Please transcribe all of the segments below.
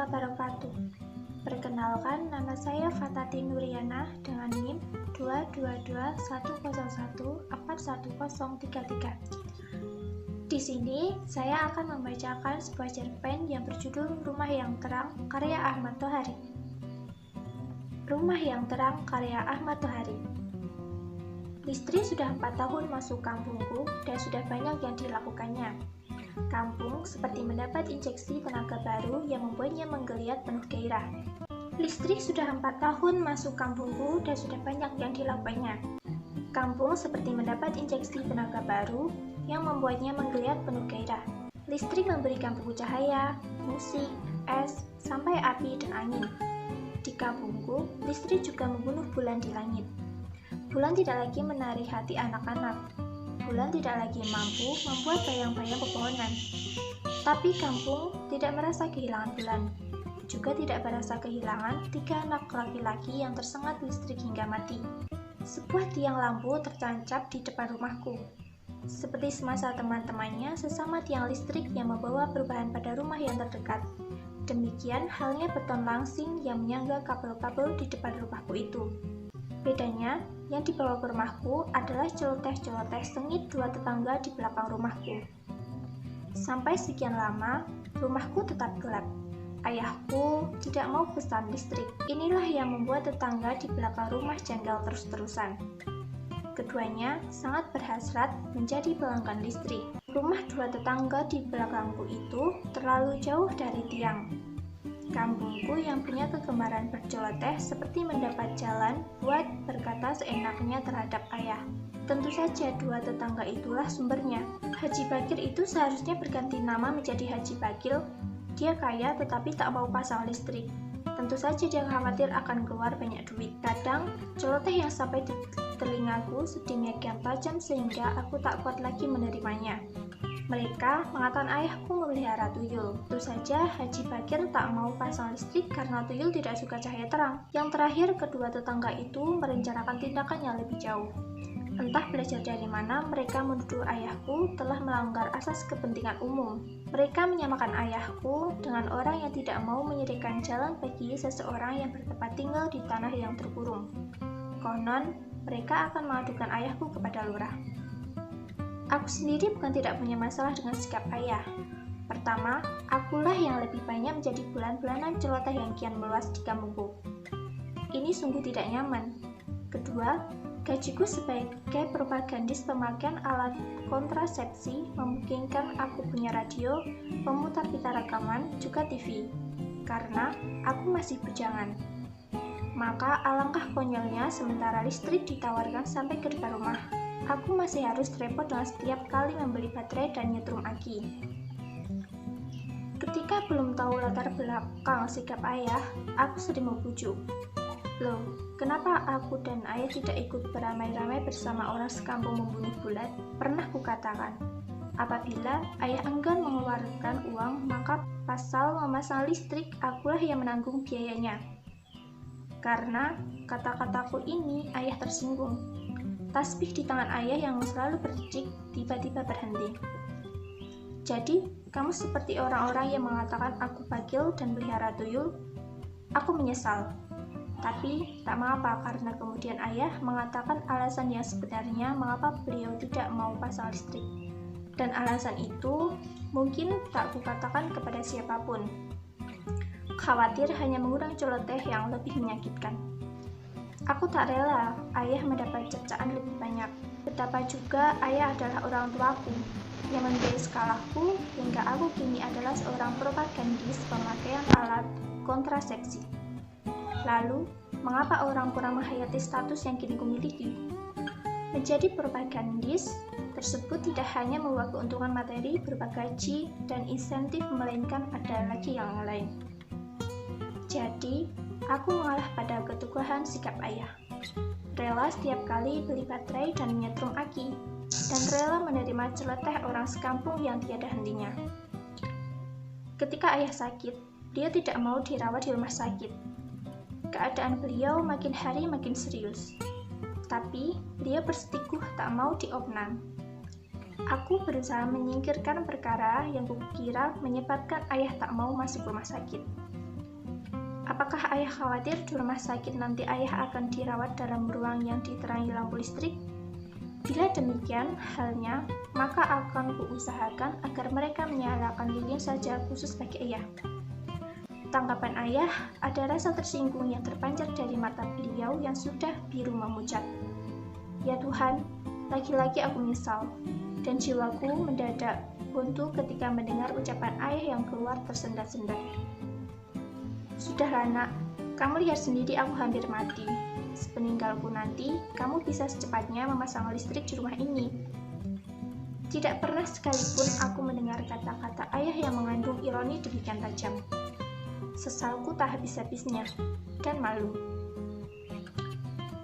wabarakatuh. Perkenalkan, nama saya Fatati Nuriana dengan NIM 22210141033. Di sini, saya akan membacakan sebuah cerpen yang berjudul Rumah yang Terang, karya Ahmad Tohari. Rumah yang Terang, karya Ahmad Tohari. Listri sudah 4 tahun masuk kampungku dan sudah banyak yang dilakukannya. Kampung seperti mendapat injeksi tenaga baru yang membuatnya menggeliat penuh gairah. Listrik sudah 4 tahun masuk kampungku dan sudah banyak yang dilakukannya. Kampung seperti mendapat injeksi tenaga baru yang membuatnya menggeliat penuh gairah. Listrik memberikan buku cahaya, musik, es, sampai api dan angin. Di kampungku, listrik juga membunuh bulan di langit. Bulan tidak lagi menarik hati anak-anak. Bulan tidak lagi mampu membuat bayang-bayang pepohonan. Tapi kampung tidak merasa kehilangan bulan. Juga tidak merasa kehilangan 3 anak laki-laki yang tersengat listrik hingga mati. Sebuah tiang lampu tertancap di depan rumahku. Seperti semasa teman-temannya sesama tiang listrik yang membawa perubahan pada rumah yang terdekat. Demikian halnya beton langsing yang menyangga kabel-kabel di depan rumahku itu. Bedanya, yang dibawa ke rumahku adalah celoteh-celoteh sengit 2 tetangga di belakang rumahku. Sampai sekian lama, rumahku tetap gelap. Ayahku tidak mau pesan listrik. Inilah yang membuat tetangga di belakang rumah janggal terus-terusan. Keduanya sangat berhasrat menjadi pelanggan listrik. Rumah 2 tetangga di belakangku itu terlalu jauh dari tiang. Kampungku yang punya kegemaran berceloteh seperti mendapat jalan buat berkata seenaknya terhadap ayah. Tentu saja 2 tetangga itulah sumbernya. Haji Bakir itu seharusnya berganti nama menjadi Haji Bakil. Dia kaya tetapi tak mau pasang listrik. Tentu saja dia khawatir akan keluar banyak duit. Kadang, celoteh yang sampai di telingaku sedemikian tajam sehingga aku tak kuat lagi menerimanya. Mereka mengatakan ayahku memelihara tuyul. Tentu saja Haji Bakir tak mau pasang listrik karena tuyul tidak suka cahaya terang. Yang terakhir, kedua tetangga itu merencanakan tindakan yang lebih jauh. Entah belajar dari mana, mereka menuduh ayahku telah melanggar asas kepentingan umum. Mereka menyamakan ayahku dengan orang yang tidak mau menyediakan jalan bagi seseorang yang bertempat tinggal di tanah yang terkurung. Konon, mereka akan mengadukan ayahku kepada lurah. Aku sendiri bukan tidak punya masalah dengan sikap ayah. Pertama, akulah yang lebih banyak menjadi bulan-bulanan celoteh yang kian meluas di kampungku. Ini sungguh tidak nyaman. Kedua, gajiku sebagai propagandis pemakaian alat kontrasepsi memungkinkan aku punya radio, pemutar pita rekaman, juga TV. Karena aku masih bujangan. Maka alangkah konyolnya sementara listrik ditawarkan sampai ke depan rumah. Aku masih harus repot dengan setiap kali membeli baterai dan nyetrum aki. Ketika belum tahu latar belakang sikap ayah, aku sering membujuk. Loh, kenapa aku dan ayah tidak ikut beramai-ramai bersama orang sekampung membunuh bulan? Pernah kukatakan, apabila ayah enggan mengeluarkan uang, maka pasal memasang listrik akulah yang menanggung biayanya. Karena kata-kataku ini ayah tersinggung. Tasbih di tangan ayah yang selalu berdetik tiba-tiba berhenti. Jadi, kamu seperti orang-orang yang mengatakan aku bagil dan pelihara tuyul. Aku menyesal. Tapi, tak mengapa karena kemudian ayah mengatakan alasan yang sebenarnya mengapa beliau tidak mau pasang listrik. Dan alasan itu mungkin tak kukatakan kepada siapapun. Khawatir hanya mengurang celoteh yang lebih menyakitkan. Aku tak rela ayah mendapat cercaan lebih banyak. Betapa juga ayah adalah orang tuaku yang membiayai sekolahku hingga aku kini adalah seorang propagandis pemakaian alat kontrasepsi. Lalu, mengapa orang kurang menghayati status yang kini kumiliki? Menjadi propagandis tersebut tidak hanya membawa keuntungan materi berupa gaji dan insentif, melainkan ada lagi yang lain. Jadi, aku mengalah pada keteguhan sikap ayah. Rela setiap kali beli baterai dan menyetrum aki, dan rela menerima celoteh orang sekampung yang tiada hentinya. Ketika ayah sakit, dia tidak mau dirawat di rumah sakit. Keadaan beliau makin hari makin serius. Tapi, beliau bersikukuh tak mau diopnam. Aku berusaha menyingkirkan perkara yang kukira menyebabkan ayah tak mau masuk rumah sakit. Apakah ayah khawatir di rumah sakit nanti ayah akan dirawat dalam ruang yang diterangi lampu listrik? Bila demikian halnya, maka akan kuusahakan agar mereka menyalakan lilin saja khusus bagi ayah. Tanggapan ayah ada rasa tersinggung yang terpancar dari mata beliau yang sudah biru memucat. Ya Tuhan, lagi-lagi aku menyesal, dan jiwaku mendadak buntu ketika mendengar ucapan ayah yang keluar tersendat-sendat. Sudahlah nak, kamu lihat sendiri aku hampir mati. Sepeninggalku nanti, kamu bisa secepatnya memasang listrik di rumah ini. Tidak pernah sekalipun aku mendengar kata-kata ayah yang mengandung ironi demikian tajam. Sesalku tak habis-habisnya, dan malu.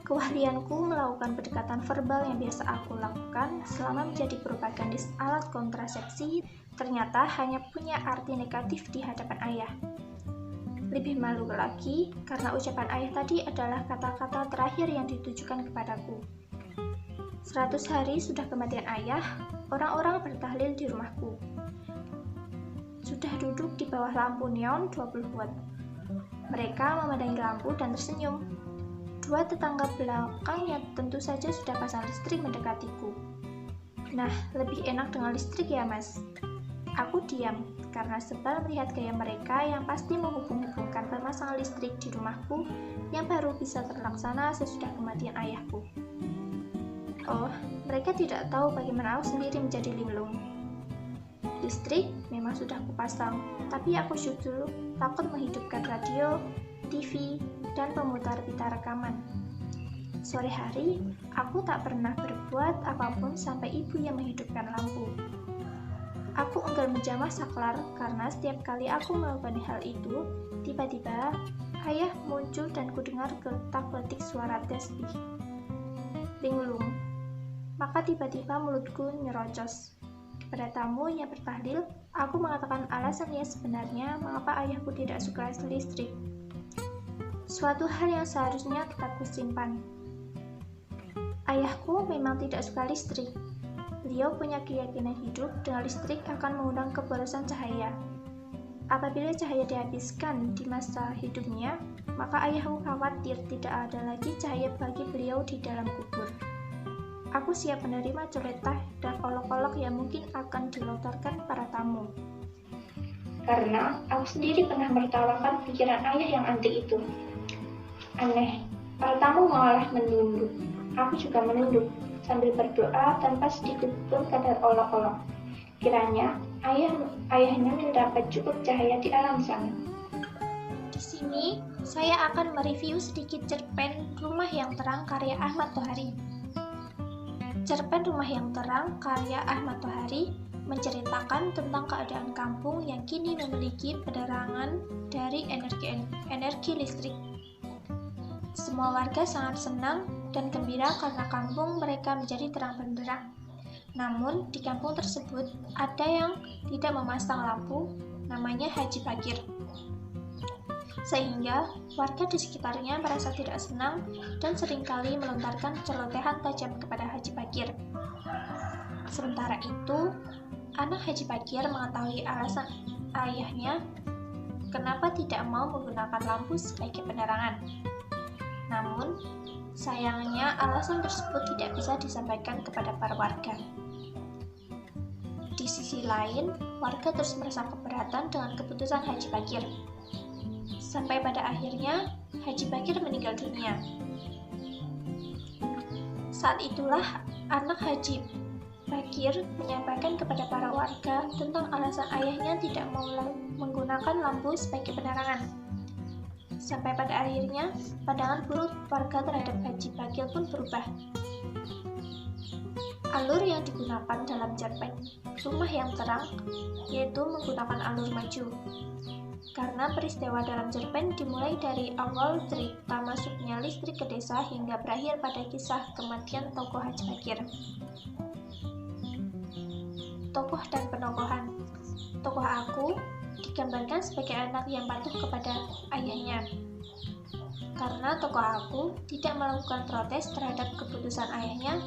Keahlianku melakukan pendekatan verbal yang biasa aku lakukan selama menjadi propagandis alat kontrasepsi ternyata hanya punya arti negatif di hadapan ayah. Lebih malu lagi karena ucapan ayah tadi adalah kata-kata terakhir yang ditujukan kepadaku. 100 hari sudah kematian ayah, orang-orang bertahlil di rumahku. Sudah duduk di bawah lampu neon 20 watt. Mereka memandangi lampu dan tersenyum. Dua tetangga belakang yang tentu saja sudah pasang listrik mendekatiku. Nah, lebih enak dengan listrik ya mas? Aku diam, karena sebal melihat gaya mereka yang pasti menghubung-hubungkan pemasangan listrik di rumahku yang baru bisa terlaksana sesudah kematian ayahku. Oh, mereka tidak tahu bagaimana aku sendiri menjadi linglung. Listrik memang sudah kupasang, tapi aku justru takut menghidupkan radio, TV, dan pemutar pita rekaman. Sore hari, aku tak pernah berbuat apapun sampai ibu yang menghidupkan lampu. Aku enggan menjamah saklar karena setiap kali aku melakukan hal itu, tiba-tiba ayah muncul dan kudengar geletak-geletik suara tasbih. Linglung. Maka tiba-tiba mulutku nyerocos. Kepada tamu yang bertahlil, aku mengatakan alasannya sebenarnya mengapa ayahku tidak suka listrik. Suatu hal yang seharusnya tetap kusimpan. Ayahku memang tidak suka listrik. Beliau punya keyakinan hidup dengan listrik akan mengundang keborosan cahaya. Apabila cahaya dihabiskan di masa hidupnya, maka ayahku khawatir tidak ada lagi cahaya bagi beliau di dalam kubur. Aku siap menerima celetah dan olok-olok yang mungkin akan dilontarkan para tamu. Karena aku sendiri pernah menertawakan pikiran ayah yang anti itu. Aneh, para tamu malah menunduk. Aku juga menunduk, sambil berdoa tanpa sedikit pun kadar olok-olok. Kiranya ayahnya mendapat cukup cahaya di alam sana. Di sini, saya akan mereview sedikit cerpen Rumah yang Terang karya Ahmad Tohari. Cerpen Rumah yang Terang karya Ahmad Tohari menceritakan tentang keadaan kampung yang kini memiliki penerangan dari energi listrik. Semua warga sangat senang dan gembira karena kampung mereka menjadi terang benderang. Namun, di kampung tersebut ada yang tidak memasang lampu, namanya Haji Bakir. Sehingga, warga di sekitarnya merasa tidak senang dan seringkali melontarkan celotehan tajam kepada Haji Bakir. Sementara itu, anak Haji Bakir mengetahui alasan ayahnya kenapa tidak mau menggunakan lampu sebagai penerangan. Namun, sayangnya alasan tersebut tidak bisa disampaikan kepada para warga. Di sisi lain, warga terus merasa keberatan dengan keputusan Haji Bakir. Sampai pada akhirnya, Haji Bakir meninggal dunia. Saat itulah anak Haji Bakir menyampaikan kepada para warga tentang alasan ayahnya tidak mau menggunakan lampu sebagai penerangan. Sampai pada akhirnya, pandangan buruk warga terhadap Haji Bakir pun berubah. Alur yang digunakan dalam cerpen Rumah yang Terang yaitu menggunakan alur maju. Karena peristiwa dalam cerpen dimulai dari awal cerita masuknya listrik ke desa hingga berakhir pada kisah kematian tokoh Haji Bakir. Tokoh dan penokohan. Tokoh aku digambarkan sebagai anak yang patuh kepada ayahnya. Karena tokoh aku tidak melakukan protes terhadap keputusan ayahnya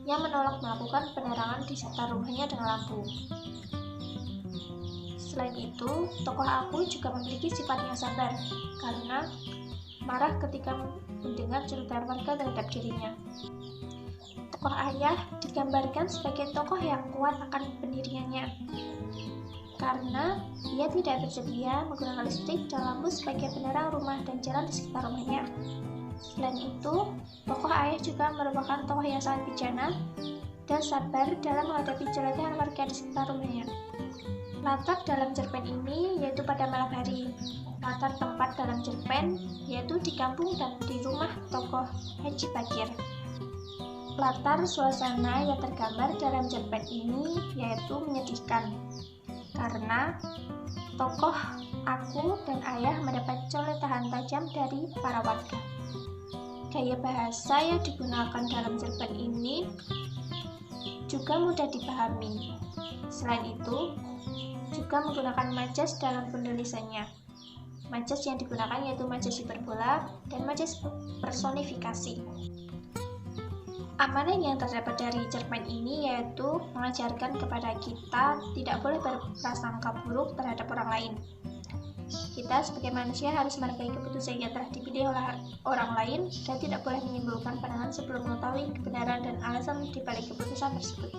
yang menolak melakukan penerangan di sekitar rumahnya dengan lampu. Selain itu, tokoh aku juga memiliki sifat yang sabar karena marah ketika mendengar cerita warga terhadap dirinya. Tokoh ayah digambarkan sebagai tokoh yang kuat akan pendiriannya karena ia tidak bersedia menggunakan listrik dan lampu sebagai penerang rumah dan jalan di sekitar rumahnya. Selain itu, tokoh ayah juga merupakan tokoh yang sangat bijak dan sabar dalam menghadapi celotehan warga di sekitar rumahnya. Latar dalam cerpen ini yaitu pada malam hari. Latar tempat dalam cerpen yaitu di kampung dan di rumah tokoh Haji Bakir. Latar suasana yang tergambar dalam cerpen ini yaitu menyedihkan karena tokoh aku dan ayah mendapat coretan tajam dari para warga. Gaya bahasa yang digunakan dalam cerpen ini juga mudah dipahami. Selain itu, juga menggunakan majas dalam penulisannya. Majas yang digunakan yaitu majas hiperbola dan majas personifikasi. Amanah yang terdapat dari cerpen ini yaitu mengajarkan kepada kita tidak boleh berprasangka buruk terhadap orang lain. Kita sebagai manusia harus menghargai keputusan yang telah dipilih oleh orang lain dan tidak boleh menimbulkan pandangan sebelum mengetahui kebenaran dan alasan di balik keputusan tersebut.